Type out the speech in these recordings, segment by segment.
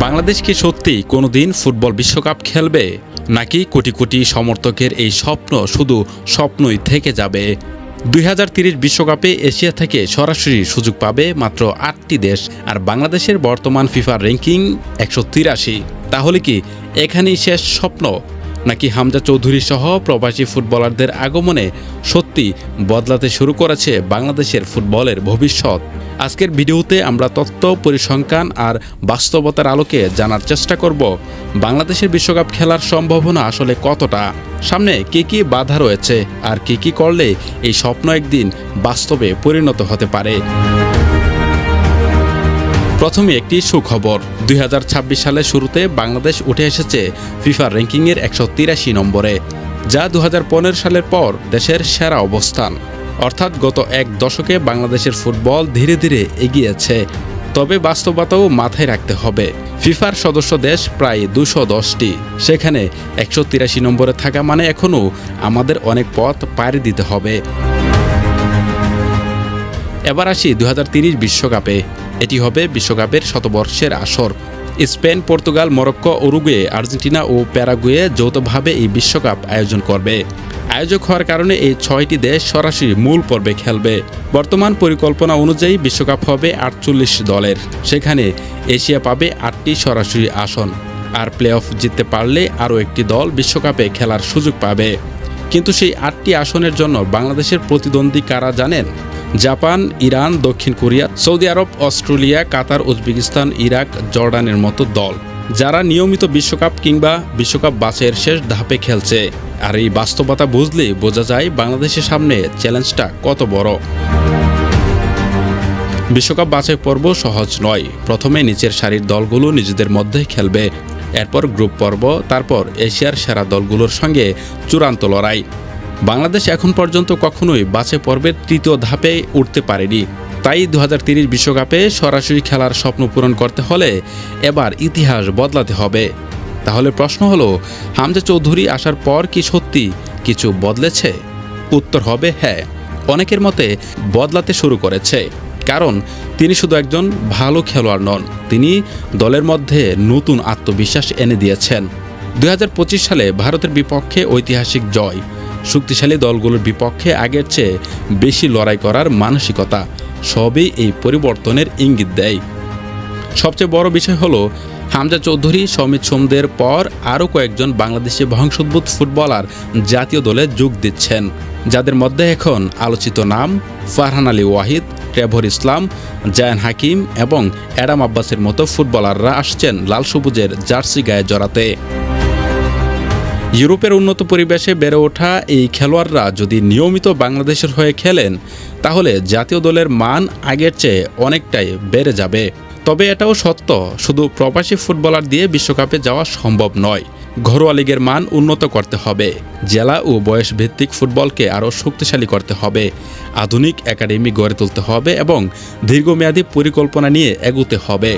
বাংলাদেশ কি সত্যি কোনোদিন ফুটবল বিশ্বকাপ খেলবে, নাকি কোটি কোটি সমর্থকের এই স্বপ্ন শুধু স্বপ্নই থেকে যাবে? 2030 বিশ্বকাপে এশিয়া থেকে সরাসরি সুযোগ পাবে মাত্র 8টি দেশ, আর বাংলাদেশের বর্তমান ফিফা র্যাঙ্কিং 183। তাহলে কি এখানেই শেষ স্বপ্ন, নাকি হামজা চৌধুরী সহ প্রবাসী ফুটবলারদের আগমনে সত্যি বদলাতে শুরু করেছে বাংলাদেশের ফুটবলের ভবিষ্যৎ? আজকের ভিডিওতে আমরা তথ্য, পরিসংখ্যান আর বাস্তবতার আলোকে জানার চেষ্টা করব বাংলাদেশের বিশ্বকাপ খেলার সম্ভাবনা আসলে কতটা, সামনে কী কী বাধা রয়েছে, আর কী করলে এই স্বপ্ন একদিন বাস্তবে পরিণত হতে পারে। প্রথমে একটি সুখবর। 2026 সালের শুরুতে বাংলাদেশ উঠে এসেছে ফিফা র্যাঙ্কিংয়ের 183 নম্বরে, যা 2015 সালের পর দেশের সেরা অবস্থান। অর্থাৎ গত এক দশকে বাংলাদেশের ফুটবল ধীরে ধীরে এগিয়েছে। তবে বাস্তবতাও মাথায় রাখতে হবে, ফিফার সদস্য দেশ প্রায় 210টি, সেখানে 183 নম্বরে থাকা মানে এখনও আমাদের অনেক পথ পাড়ি দিতে হবে। এবার আসি 2030 বিশ্বকাপে। এটি হবে বিশ্বকাপের শতবর্ষের আসর। Spain, Portugal, Morocco, Uruguay, Argentina ও প্যারাগুয়ে যৌথভাবে এই বিশ্বকাপ আয়োজন করবে। আয়োজক হওয়ার কারণে এই 6টি দেশ সরাসরি মূল পর্বে খেলবে। বর্তমান পরিকল্পনা অনুযায়ী বিশ্বকাপ হবে 48 দলের, সেখানে এশিয়া পাবে 8টি সরাসরি আসন, আর প্লে অফ জিততে পারলে আরও একটি দল বিশ্বকাপে খেলার সুযোগ পাবে। কিন্তু সেই 8টি আসনের জন্য বাংলাদেশের প্রতিদ্বন্দ্বী কারা জানেন? জাপান, ইরান, দক্ষিণ কোরিয়া, সৌদি আরব, অস্ট্রেলিয়া, কাতার, উজবেকিস্তান, ইরাক, জর্ডানের মতো দল, যারা নিয়মিত বিশ্বকাপ কিংবা বিশ্বকাপ বাছাইয়ের শেষ ধাপে খেলছে। আর এই বাস্তবতা বুঝলে বোঝা যায় বাংলাদেশের সামনে চ্যালেঞ্জটা কত বড়। বিশ্বকাপ বাছাই পর্ব সহজ নয়। প্রথমে নিচের সারির দলগুলো নিজেদের মধ্যে খেলবে, এরপর গ্রুপ পর্ব, তারপর এশিয়ার সেরা দলগুলোর সঙ্গে চূড়ান্ত লড়াই। বাংলাদেশ এখন পর্যন্ত কখনোই বাছাই পর্বের তৃতীয় ধাপে উঠতে পারেনি। তাই 2030 বিশ্বকাপে সরাসরি খেলার স্বপ্ন পূরণ করতে হলে এবার ইতিহাস বদলাতে হবে। তাহলে প্রশ্ন হলো, হামজা চৌধুরী আসার পর কি সত্যি কিছু বদলেছে? উত্তর হবে হ্যাঁ, অনেকের মতে বদলাতে শুরু করেছে। কারণ তিনি শুধু একজন ভালো খেলোয়াড় নন, তিনি দলের মধ্যে নতুন আত্মবিশ্বাস এনে দিয়েছেন। 2025 সালে ভারতের বিপক্ষে ঐতিহাসিক জয়, শক্তিশালী দলগুলোর বিপক্ষে আগের চেয়ে বেশি লড়াই করার মানসিকতা, সবই এই পরিবর্তনের ইঙ্গিত দেয়। সবচেয়ে বড় বিষয় হলো, হামজা চৌধুরী, সমিত সোমদের পর আরও কয়েকজন বাংলাদেশি বংশোদ্ভূত ফুটবলার জাতীয় দলে যোগ দিচ্ছেন, যাদের মধ্যে এখন আলোচিত নাম ফারহান আলী ওয়াহিদ, ট্রেভর ইসলাম, জায়ান হাকিম এবং অ্যাডাম আব্বাসের মতো ফুটবলাররা আসছেন লাল সবুজের জার্সি গায়ে জড়াতে। ইউরোপের উন্নত পরিবেশে বেড়ে ওঠা এই খেলোয়াড়রা যদি নিয়মিত বাংলাদেশের হয়ে খেলেন, তাহলে জাতীয় দলের মান আগের চেয়ে অনেকটাই বেড়ে যাবে। তবে এটাও সত্য, শুধু প্রবাসী ফুটবলার দিয়ে বিশ্বকাপে যাওয়া সম্ভব নয়। ঘরোয়া লিগের মান উন্নত করতে হবে, জেলা ও বয়স ভিত্তিক ফুটবলকে আরও শক্তিশালী করতে হবে, আধুনিক একাডেমি গড়ে তুলতে হবে এবং দীর্ঘমেয়াদী পরিকল্পনা নিয়ে এগোতে হবে।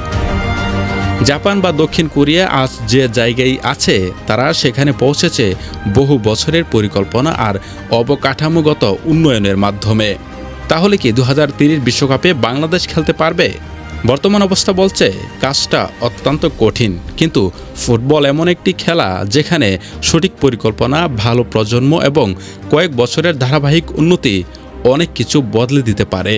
জাপান বা দক্ষিণ কোরিয়া আজ যে জায়গায় আছে, তারা সেখানে পৌঁছেছে বহু বছরের পরিকল্পনা আর অবকাঠামোগত উন্নয়নের মাধ্যমে। তাহলে কি 2030 বিশ্বকাপে বাংলাদেশ খেলতে পারবে? বর্তমান অবস্থা বলছে কাজটা অত্যন্ত কঠিন, কিন্তু ফুটবল এমন একটি খেলা যেখানে সঠিক পরিকল্পনা, ভালো প্রজন্ম এবং কয়েক বছরের ধারাবাহিক উন্নতি অনেক কিছু বদলে দিতে পারে।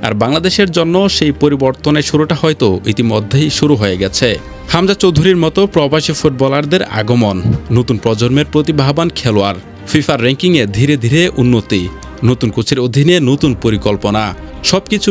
আর বাংলাদেশের জন্য সেই পরিবর্তনের শুরুটা হয়তো ইতিমধ্যেই শুরু হয়ে গেছে। হামজা চৌধুরীর মতো প্রবাসী ফুটবলারদের আগমন, নতুন প্রজন্মের প্রতিভাবান খেলোয়াড়, ফিফার র্যাঙ্কিংয়ে ধীরে ধীরে উন্নতি, নতুন কোচের অধীনে নতুন পরিকল্পনা, সবকিছু